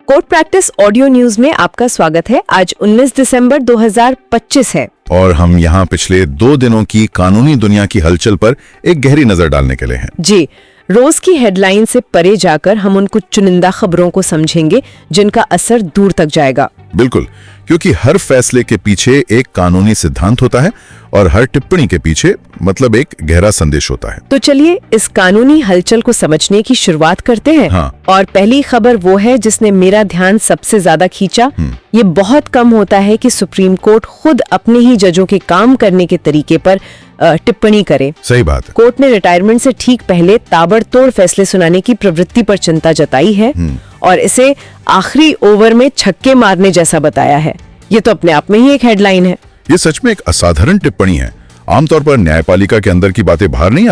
Court practice audio news में आपका स्वागत है। आज 19 दिसंबर 2025 है और हम यहाँ पिछले 2 दिनों की कानूनी दुनिया की हलचल पर एक गहरी नजर डालने के लिए हैं। जी, रोज की हेडलाइन से परे जाकर हम उन कुछ चुनिंदा खबरों को समझेंगे जिनका असर दूर तक जाएगा। बिल्कुल, क्योंकि हर फैसले के पीछे एक कानूनी सिद्धांत होता है और हर टिप्पणी के पीछे मतलब एक गहरा संदेश होता है। तो चलिए इस कानूनी हलचल को समझने की शुरुआत करते हैं। हाँ। और पहली खबर वो है जिसने मेरा ध्यान सबसे ज्यादा खींचा। ये बहुत कम होता है कि सुप्रीम कोर्ट खुद अपने ही जजों के काम करने के तरीके पर टिप्पणी करे। सही बात है। कोर्ट ने रिटायरमेंट से ठीक पहले ताबड़तोड़ फैसले सुनाने की प्रवृत्ति पर चिंता जताई है और इसे आखिरी ओवर में छक्के मारने जैसा बताया है। ये तो अपने आप में ही एक हेडलाइन है। ये सच में एक असाधारण टिप्पणी है। आमतौर पर न्यायपालिका के अंदर की बातें बाहर नहीं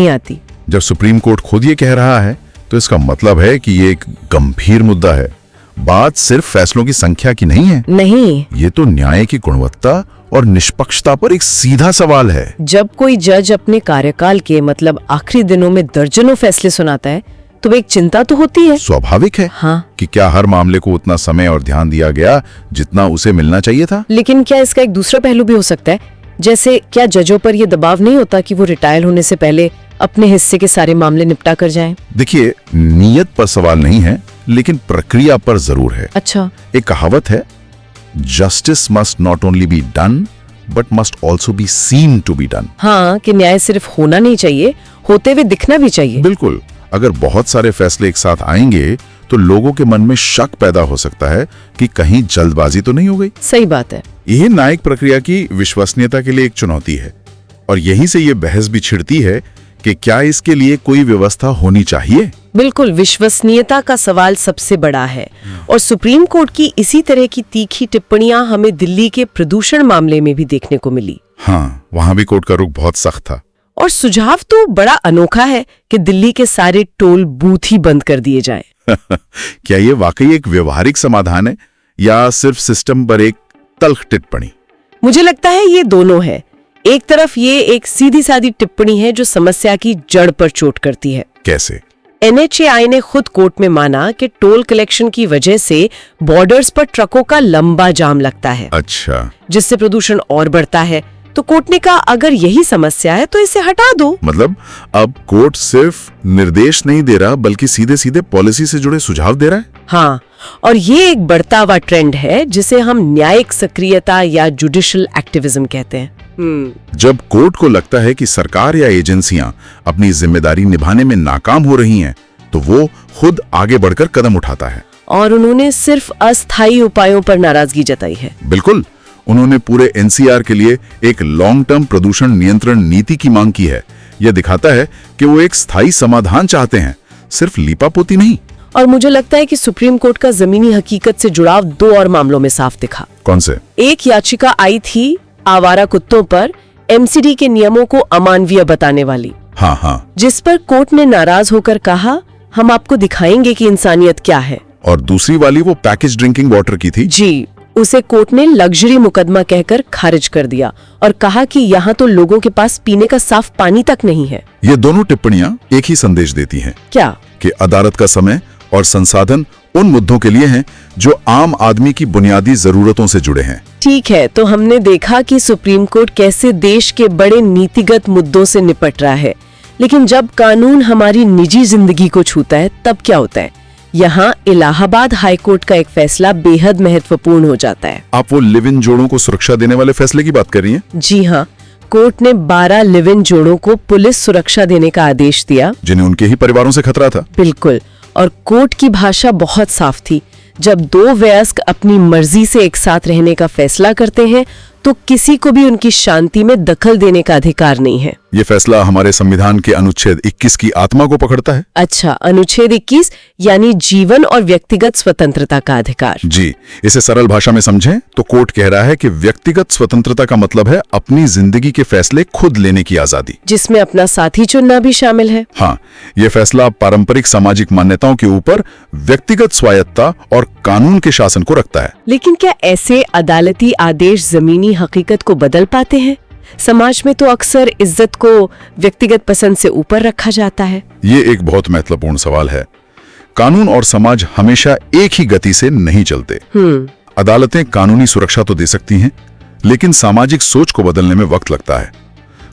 आती। जब सुप्रीम कोर्ट खुद ये कह रहा है तो इसका मतलब है कि ये एक गंभीर मुद्दा है। बात सिर्फ फैसलों की संख्या की नहीं, ये तो न्याय की गुणवत्ता और निष्पक्षता पर एक सीधा सवाल है। जब कोई जज अपने कार्यकाल के मतलब आखिरी दिनों में दर्जनों फैसले सुनाता है तो एक चिंता तो होती है। स्वाभाविक है। हाँ। कि क्या हर मामले को उतना समय और ध्यान दिया गया जितना उसे मिलना चाहिए था। लेकिन क्या इसका एक दूसरा पहलू भी हो सकता है, जैसे क्या जजों पर यह दबाव नहीं होता कि वो रिटायर होने से पहले अपने हिस्से के सारे मामले निपटा कर जाएं? देखिए, नियत पर सवाल नहीं है लेकिन प्रक्रिया पर जरूर है। अच्छा। एक कहावत है, justice must not only be done but must also be seen to be done. हाँ, कि न्याय सिर्फ होना नहीं चाहिए, होते हुए दिखना भी चाहिए। बिल्कुल। अगर बहुत सारे फैसले एक साथ आएंगे तो लोगों के मन में शक पैदा हो सकता है कि कहीं जल्दबाजी तो नहीं हो गई। सही बात है। यह न्यायिक प्रक्रिया की विश्वसनीयता के लिए एक चुनौती है और यहीं से ये बहस भी छिड़ती है कि क्या इसके लिए कोई व्यवस्था होनी चाहिए। बिल्कुल, विश्वसनीयता का सवाल सबसे बड़ा है और सुप्रीम कोर्ट की इसी तरह की तीखी टिप्पणियां हमें दिल्ली के प्रदूषण मामले में भी देखने को मिली। हाँ, वहां भी कोर्ट का रुख बहुत सख्त था। और सुझाव तो बड़ा अनोखा है कि दिल्ली के सारे टोल बूथ ही बंद कर दिए जाएं। क्या ये वाकई एक व्यवहारिक समाधान है या सिर्फ सिस्टम पर एक तल्ख टिप्पणी? मुझे लगता है ये दोनों है। एक तरफ ये एक सीधी सादी टिप्पणी है जो समस्या की जड़ पर चोट करती है। कैसे? NHAI ने खुद कोर्ट में माना कि टोल कलेक्शन की वजह से बॉर्डर्स पर ट्रकों का लंबा जाम लगता है। अच्छा। जिससे प्रदूषण और बढ़ता है। तो कोर्ट ने कहा अगर यही समस्या है तो इसे हटा दो। मतलब अब कोर्ट सिर्फ निर्देश नहीं दे रहा बल्कि सीधे सीधे पॉलिसी से जुड़े सुझाव दे रहा है। हाँ, और ये एक बढ़ता हुआ ट्रेंड है जिसे हम न्यायिक सक्रियता या जुडिशियल एक्टिविज्म कहते हैं। जब कोर्ट को लगता है कि सरकार या एजेंसियां अपनी जिम्मेदारी निभाने में नाकाम हो रही हैं, तो वो खुद आगे बढ़कर कदम उठाता है। और उन्होंने सिर्फ अस्थायी उपायों पर नाराजगी जताई है। बिल्कुल, उन्होंने पूरे NCR के लिए एक लॉन्ग टर्म प्रदूषण नियंत्रण नीति की मांग की है। यह दिखाता है कि वो एक स्थायी समाधान चाहते हैं, सिर्फ लीपापोती नहीं। और मुझे लगता है कि सुप्रीम कोर्ट का जमीनी हकीकत से जुड़ाव 2 और मामलों में साफ दिखा। कौन से? एक याचिका आई थी आवारा कुत्तों पर MCD के नियमों को अमानवीय बताने वाली। हाँ। जिस पर कोर्ट ने नाराज होकर कहा हम आपको दिखाएंगे कि इंसानियत क्या है। और दूसरी वाली वो पैकेज ड्रिंकिंग वाटर की थी। जी, उसे कोर्ट ने लग्जरी मुकदमा कहकर खारिज कर दिया और कहा कि यहाँ तो लोगों के पास पीने का साफ पानी तक नहीं है। ये दोनों टिप्पणियां एक ही संदेश देती हैं। क्या? कि अदालत का समय और संसाधन उन मुद्दों के लिए हैं जो आम आदमी की बुनियादी जरूरतों से जुड़े हैं। ठीक है, तो हमने देखा कि सुप्रीम कोर्ट कैसे देश के बड़े नीतिगत मुद्दों से निपट रहा है, लेकिन जब कानून हमारी निजी जिंदगी को छूता है तब क्या होता है? यहाँ इलाहाबाद हाई कोर्ट का एक फैसला बेहद महत्वपूर्ण हो जाता है। आप वो लिव इन जोड़ों को सुरक्षा देने वाले फैसले की बात कर रही हैं? जी हाँ, कोर्ट ने 12 लिव इन जोड़ों को पुलिस सुरक्षा देने का आदेश दिया जिन्हें उनके ही परिवारों से खतरा था। बिल्कुल, और कोर्ट की भाषा बहुत साफ थी। जब 2 वयस्क अपनी मर्जी से एक साथ रहने का फैसला करते हैं तो किसी को भी उनकी शांति में दखल देने का अधिकार नहीं है। ये फैसला हमारे संविधान के अनुच्छेद 21 की आत्मा को पकड़ता है। अच्छा, अनुच्छेद 21 यानी जीवन और व्यक्तिगत स्वतंत्रता का अधिकार। जी, इसे सरल भाषा में समझें तो कोर्ट कह रहा है कि व्यक्तिगत स्वतंत्रता का मतलब है अपनी जिंदगी के फैसले खुद लेने की आजादी, जिसमें अपना साथी चुनना भी शामिल है। हाँ, ये फैसला पारंपरिक सामाजिक मान्यताओं के ऊपर व्यक्तिगत स्वायत्ता और कानून के शासन को रखता है। लेकिन क्या ऐसे अदालती आदेश जमीनी हकीकत को बदल पाते हैं? समाज में तो अक्सर इज्जत को व्यक्तिगत पसंद से ऊपर रखा जाता है। ये एक बहुत महत्वपूर्ण सवाल है। कानून और समाज हमेशा एक ही गति से नहीं चलते। अदालतें कानूनी सुरक्षा तो दे सकती हैं, लेकिन सामाजिक सोच को बदलने में वक्त लगता है।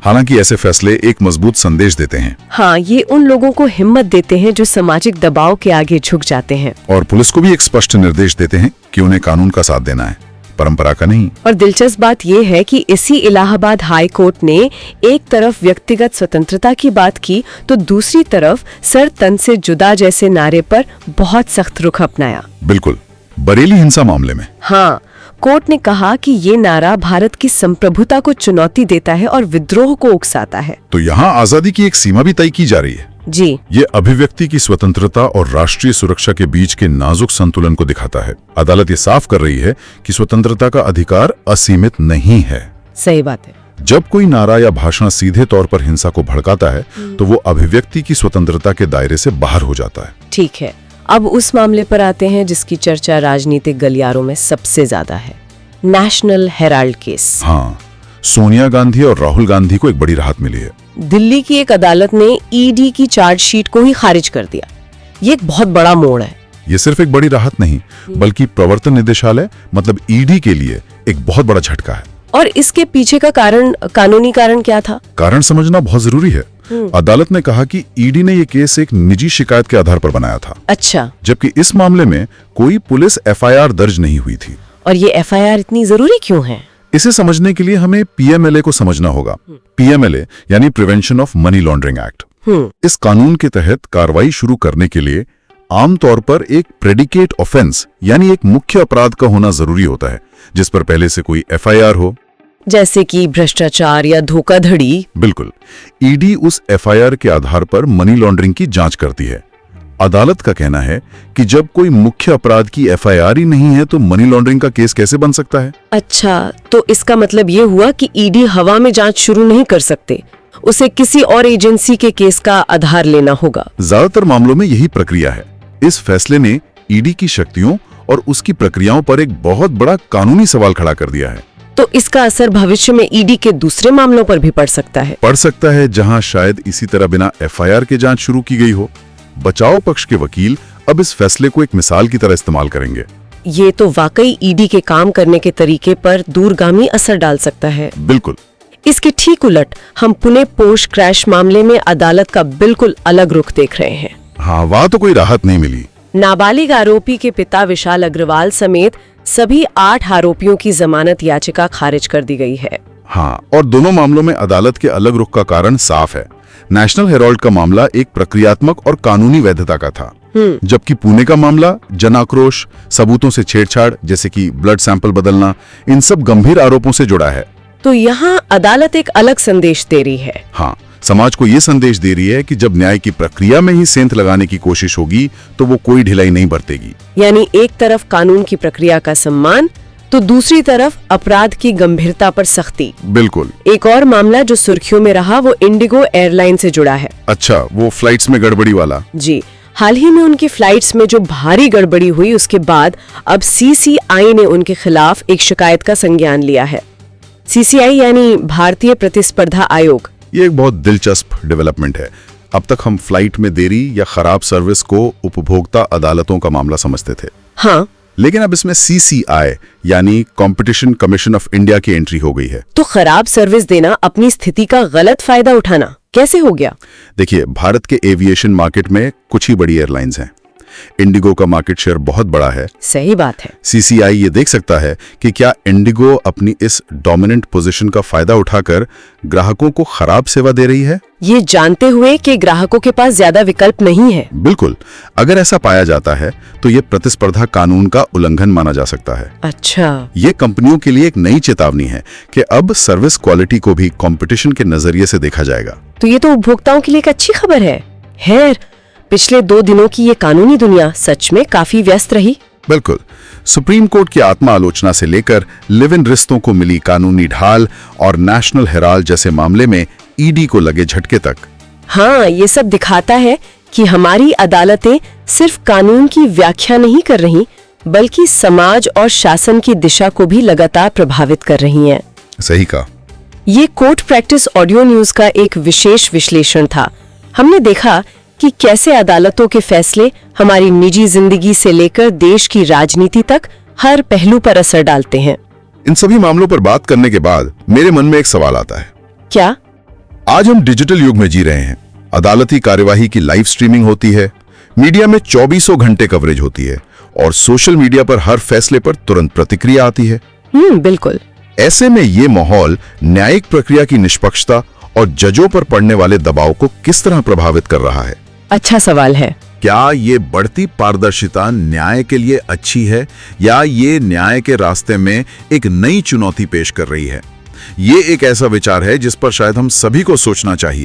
हालांकि ऐसे फैसले एक मजबूत संदेश देते हैं। हाँ, ये उन लोगों को हिम्मत देते हैं जो सामाजिक दबाव के आगे झुक जाते हैं। और पुलिस को भी एक स्पष्ट निर्देश देते हैं कि उन्हें कानून का साथ देना है, परंपरा का नहीं। और दिलचस्प बात यह है कि इसी इलाहाबाद हाई कोर्ट ने एक तरफ व्यक्तिगत स्वतंत्रता की बात की तो दूसरी तरफ सर तन से जुदा जैसे नारे पर बहुत सख्त रुख अपनाया। बिल्कुल, बरेली हिंसा मामले में। हाँ, कोर्ट ने कहा कि ये नारा भारत की संप्रभुता को चुनौती देता है और विद्रोह को उकसाता है। तो यहाँ आजादी की एक सीमा भी तय की जा रही है। जी, ये अभिव्यक्ति की स्वतंत्रता और राष्ट्रीय सुरक्षा के बीच के नाजुक संतुलन को दिखाता है। अदालत ये साफ कर रही है कि स्वतंत्रता का अधिकार असीमित नहीं है। सही बात है। जब कोई नारा या भाषण सीधे तौर पर हिंसा को भड़काता है तो वो अभिव्यक्ति की स्वतंत्रता के दायरे से बाहर हो जाता है। ठीक है, अब उस मामले पर आते हैं जिसकी चर्चा राजनीतिक गलियारों में सबसे ज्यादा है, नेशनल हेराल्ड केस। हाँ, सोनिया गांधी और राहुल गांधी को एक बड़ी राहत मिली है। दिल्ली की एक अदालत ने ईडी की चार्जशीट को ही खारिज कर दिया। ये एक बहुत बड़ा मोड़ है। ये सिर्फ एक बड़ी राहत नहीं, बल्कि प्रवर्तन निदेशालय मतलब ईडी के लिए एक बहुत बड़ा झटका है। और इसके पीछे का कानूनी कारण क्या था? कारण समझना बहुत जरूरी है। अदालत ने कहा कि ईडी ने ये केस एक निजी शिकायत के आधार पर बनाया था। अच्छा। जबकि इस मामले में कोई पुलिस एफआईआर दर्ज नहीं हुई थी। और ये एफआईआर इतनी जरूरी क्यों है? इसे समझने के लिए हमें पीएमएलए को समझना होगा। पीएमएलए यानी prevention of money laundering act. इस कानून के तहत कार्रवाई शुरू करने के लिए आमतौर पर एक प्रेडिकेट ऑफेंस यानी एक मुख्य अपराध का होना जरूरी होता है, जिस पर पहले से कोई एफआईआर हो, जैसे कि भ्रष्टाचार या धोखाधड़ी। बिल्कुल, ईडी उस एफआईआर के आधार पर मनी लॉन्ड्रिंग की जांच करती है। अदालत का कहना है कि जब कोई मुख्य अपराध की एफआईआर ही नहीं है तो मनी लॉन्ड्रिंग का केस कैसे बन सकता है? अच्छा, तो इसका मतलब ये हुआ कि ईडी हवा में जांच शुरू नहीं कर सकते, उसे किसी और एजेंसी के केस का आधार लेना होगा। ज्यादातर मामलों में यही प्रक्रिया है। इस फैसले ने ईडी की शक्तियों और उसकी प्रक्रियाओं पर एक बहुत बड़ा कानूनी सवाल खड़ा कर दिया है। तो इसका असर भविष्य में ईडी के दूसरे मामलों पर भी पड़ सकता है? पड़ सकता है, जहां शायद इसी तरह बिना एफआईआर के जांच शुरू की गई हो। बचाव पक्ष के वकील अब इस फैसले को एक मिसाल की तरह इस्तेमाल करेंगे। ये तो वाकई ईडी के काम करने के तरीके पर दूरगामी असर डाल सकता है। बिल्कुल। इसके ठीक उलट हम पुणे पोर्श क्रैश मामले में अदालत का बिल्कुल अलग रुख देख रहे हैं। हाँ, वहां तो कोई राहत नहीं मिली। नाबालिग आरोपी के पिता विशाल अग्रवाल समेत सभी 8 आरोपियों की जमानत याचिका खारिज कर दी गई है। हाँ, और दोनों मामलों में अदालत के अलग रुख का कारण साफ है। नेशनल हेराल्ड का मामला एक प्रक्रियात्मक और कानूनी वैधता का था, जबकि पुणे का मामला जन आक्रोश, सबूतों से छेड़छाड़ जैसे कि ब्लड सैंपल बदलना, इन सब गंभीर आरोपों से जुड़ा है। तो यहाँ अदालत एक अलग संदेश दे रही है। हाँ, समाज को ये संदेश दे रही है कि जब न्याय की प्रक्रिया में ही सेंध लगाने की कोशिश होगी तो वो कोई ढिलाई नहीं बरतेगी। यानी एक तरफ कानून की प्रक्रिया का सम्मान तो दूसरी तरफ अपराध की गंभीरता पर सख्ती। बिल्कुल। एक और मामला जो सुर्खियों में रहा वो इंडिगो एयरलाइन से जुड़ा है। अच्छा, वो फ्लाइट्स में गड़बड़ी वाला? जी, हाल ही में उनकी फ्लाइट्स में जो भारी गड़बड़ी हुई उसके बाद अब सीसीआई ने उनके खिलाफ एक शिकायत का संज्ञान लिया है। सीसीआई यानी भारतीय प्रतिस्पर्धा आयोग। ये एक बहुत दिलचस्प डेवलपमेंट है। अब तक हम फ्लाइट में देरी या खराब सर्विस को उपभोक्ता अदालतों का मामला समझते थे। हाँ, लेकिन अब इसमें सीसीआई यानी कंपटीशन कमीशन ऑफ इंडिया की एंट्री हो गई है। तो खराब सर्विस देना अपनी स्थिति का गलत फायदा उठाना कैसे हो गया? देखिए, भारत के एविएशन मार्केट में कुछ ही बड़ी एयरलाइंस हैं। इंडिगो का मार्केट शेयर बहुत बड़ा है। सही बात है। सीसीआई ये देख सकता है कि क्या इंडिगो अपनी इस डोमिनेंट पोजीशन का फायदा उठाकर ग्राहकों को खराब सेवा दे रही है, ये जानते हुए कि ग्राहकों के पास ज्यादा विकल्प नहीं है। बिल्कुल। अगर ऐसा पाया जाता है तो ये प्रतिस्पर्धा कानून का उल्लंघन माना जा सकता है। अच्छा, ये कंपनियों के लिए एक नई चेतावनी है कि अब सर्विस क्वालिटी को भी कंपटीशन के नजरिए से देखा जाएगा। तो ये तो उपभोक्ताओं के लिए एक अच्छी खबर है। खैर, पिछले 2 दिनों की ये कानूनी दुनिया सच में काफी व्यस्त रही। बिल्कुल। सुप्रीम कोर्ट की आत्मा आलोचना से लेकर लिव इन रिश्तों को मिली कानूनी ढाल और नेशनल हेराल्ड जैसे मामले में ईडी को लगे झटके तक। हाँ, ये सब दिखाता है कि हमारी अदालतें सिर्फ कानून की व्याख्या नहीं कर रही, बल्कि समाज और शासन की दिशा को भी लगातार प्रभावित कर रही हैं। सही कहा। ये कोर्ट प्रैक्टिस ऑडियो न्यूज का एक विशेष विश्लेषण था। हमने देखा कि कैसे अदालतों के फैसले हमारी निजी जिंदगी से लेकर देश की राजनीति तक हर पहलू पर असर डालते हैं। इन सभी मामलों पर बात करने के बाद मेरे मन में एक सवाल आता है। क्या? आज हम डिजिटल युग में जी रहे हैं। अदालती कार्यवाही की लाइव स्ट्रीमिंग होती है, मीडिया में 24 घंटे कवरेज होती है और सोशल मीडिया पर हर फैसले पर तुरंत प्रतिक्रिया आती है। बिल्कुल। ऐसे में ये माहौल न्यायिक प्रक्रिया की निष्पक्षता और जजों पर पड़ने वाले दबाव को किस तरह प्रभावित कर रहा है? अच्छा सवाल है। क्या ये बढ़ती पारदर्शिता न्याय के लिए अच्छी है या ये न्याय के रास्ते में एक नई चुनौती पेश कर रही है? ये एक ऐसा विचार है जिस पर शायद हम सभी को सोचना चाहिए।